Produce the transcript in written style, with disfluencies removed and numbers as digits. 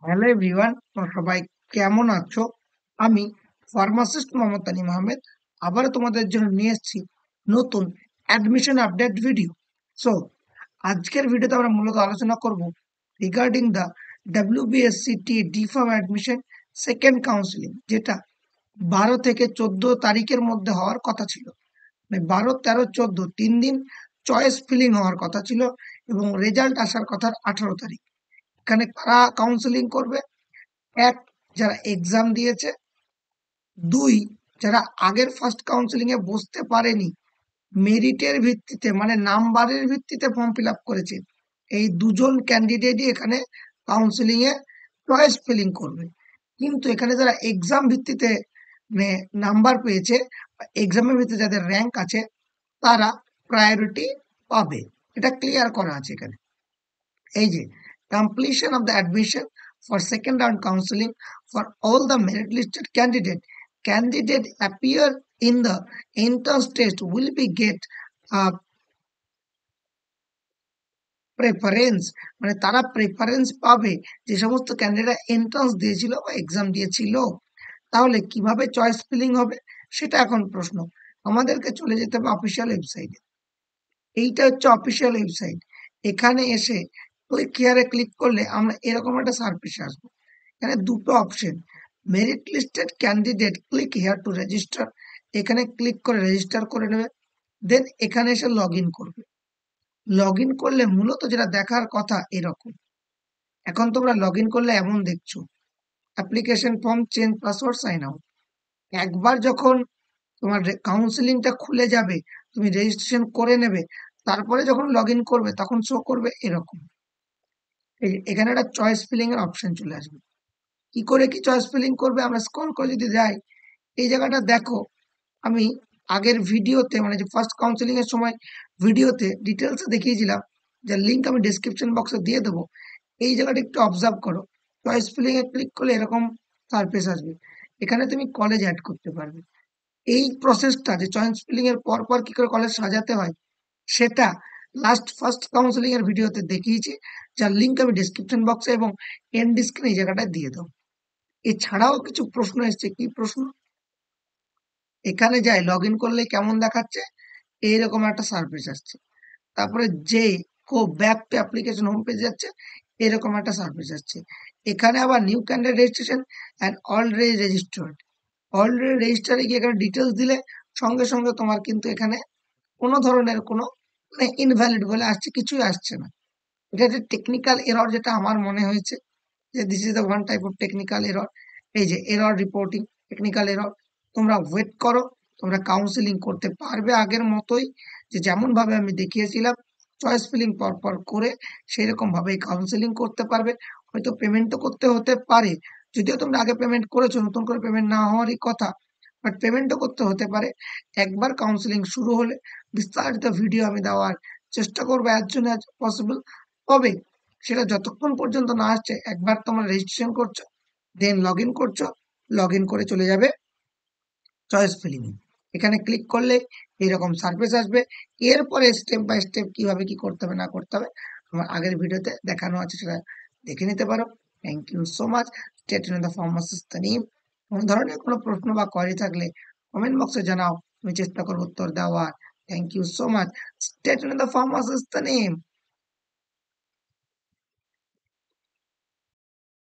Hello everyone, তোমরা সবাই কেমন আছো? আমি ফার্মাসিস্ট মোহাম্মদ তানিম আহমেদ আবারও তোমাদের জন্য নিয়ে এসেছি নতুন অ্যাডমিশন আপডেট ভিডিও। সো আজকের ভিডিওতে আমরা মূলত আলোচনা করব regarding the WBSCT D farm admission second counselling, যেটা 12 থেকে 14 তারিখের মধ্যে হওয়ার কথা ছিল। মানে 12, 13, 14 3 দিন চয়েস ফিলিং হওয়ার কথা ছিল এবং রেজাল্ট আসার কথা 18 তারিখ। এখানে কারা কাউন্সিলিং করবে? এক, যারা এক্সাম দিয়েছে। দুই, যারা আগের ফার্স্ট কাউন্সিলিং এ বসতে পারেনি, মেরিটের ভিত্তিতে মানে নাম্বারের ভিত্তিতে ফর্ম ফিল আপ করেছে, এই দুজন ক্যান্ডিডেটই এখানে কাউন্সিলিং এ চয়েস ফিলিং করবে। কিন্তু এখানে যারা এক্সাম ভিত্তিতে মানে নাম্বার পেয়েছে, এক্সামের ভিত্তিতে যাদের র্যাঙ্ক আছে, তারা প্রায়োরিটি পাবে। এটা ক্লিয়ার করা আছে এখানে। এই যে completion of the admission for second round counseling for all the merit listed candidate appear in the entrance test will be get preference, মানে তারা প্রেফারেন্স পাবে যে সমস্ত ক্যান্ডিডেট এন্ট্রান্স দিয়েছিল বা এক্সাম দিয়েছিল। তাহলে কিভাবে চয়েস ফিলিং হবে সেটা এখন প্রশ্ন। আমাদেরকে চলে যেতে হবে অফিসিয়াল ওয়েবসাইটে। এইটা হচ্ছে অফিসিয়াল ওয়েবসাইট। এখানে এসে ক্লিক হিয়ারে ক্লিক করলে আমরা এরকম একটা সার্ফেসে আসবো। এখানে দুটো option, merit listed candidate, click here to register. এখানে ক্লিক করে রেজিস্টার করে নেবে। দেন এখানে এসে লগ ইন করবে। লগ ইন করলে মূলত যেটা দেখার কথা এরকম। এখন তোমরা লগ ইন করলে এমন দেখছো, application form, change password, sign out. একবার যখন তোমার কাউন্সিলিংটা খুলে যাবে, তুমি রেজিস্ট্রেশন করে নেবে, তারপরে যখন লগ ইন করবে তখন শো করবে এরকম। এখানে একটা চয়েস ফিলিং এর অপশন চলে আসবে। কি করে কি চয়েস ফিলিং করবে, আমরা স্ক্রল করে যদি যাই, এই জায়গাটা দেখো। আমি আগের ভিডিওতে মানে যে ফার্স্ট কাউন্সিলিং এর সময় ভিডিওতে ডিটেলসে দেখিয়েছিলাম, যার লিঙ্ক আমি ডেসক্রিপশন বক্সে দিয়ে দেবো। এই জায়গাটা একটু অবজার্ভ করো। চয়েস ফিলিং এ ক্লিক করলে এরকম সারফেস আসবে। এখানে তুমি কলেজ অ্যাড করতে পারবে। এই প্রসেসটা যে চয়েস ফিলিং এর পর পর কি করে কলেজ সাজাতে হয়, সেটা লাস্ট ফার্স্ট কাউন্সিলিং এর ভিডিওতে দেখিয়েছি, যার লিঙ্ক আমি ডেসক্রিপশন বক্সে এবং এন্ড স্ক্রিনে এই জায়গাটায় দিয়ে দেবো। এছাড়াও কিছু প্রশ্ন এসছে। কি প্রশ্ন? এখানে যাই লগ ইন করলে কেমন দেখাচ্ছে, এইরকম একটা সার্ভিস আসছে। তারপরে যে go back to application home পেজে যাচ্ছে, এরকম একটা সার্ভিস আসছে। এখানে আবার new candidate registration and already registered. Already রেজিস্টারে গিয়ে এখানে ডিটেলস দিলে সঙ্গে সঙ্গে তোমার কিন্তু এখানে কোনো ধরনের কোনো মানে ইনভ্যালিড বলে আসছে, কিছুই আসছে না। এটা একটা টেকনিক্যাল এরর, যেটা আমার মনে হয়েছে যে this is the one type of technical error. এই যে এরর রিপোর্টিং, টেকনিক্যাল এরর। তোমরা ওয়েট করো, তোমরা কাউন্সিলিং করতে পারবে আগের মতোই, যে যেমন ভাবে আমি দেখিয়েছিলাম চয়েস ফিলিং পরপর করে সেই রকম ভাবে কাউন্সিলিং করতে পারবে। হয়তো পেমেন্টও করতে হতে পারে, যদিও তোমরা আগে পেমেন্ট করেছো, নতুন করে পেমেন্ট না হওয়ারই কথা, বাট পেমেন্টও করতে হতে পারে। একবার কাউন্সিলিং শুরু হলে বিস্তারিত ভিডিও আমি দেওয়ার চেষ্টা করবো অ্যাজ সুন অ্যাজ পসিবল। তবে সেটা যতক্ষণ পর্যন্ত না আসছে, একবার তোমরা রেজিস্ট্রেশন করছো, দেন লগ ইন করছো, লগ ইন করে চলে যাবে চয়েস ফিলিং এ। এখানে ক্লিক করলে এরকম সার্ভিস আসবে। এরপরে স্টেপ বাই স্টেপ কিভাবে কি করতে হবে না করতে হবে আমার আগের ভিডিওতে দেখানো আছে, সেটা দেখে নিতে পারো। Thank you so much. Stay tune the pharmacist Tanim. কোনো ধরনের কোনো প্রশ্ন বা কোয়েরি থাকলে কমেন্ট বক্সে জানাও, আমি চেষ্টা করবো উত্তর দেওয়ার। Thank you so much. Stay tune the pharmacist Tanim.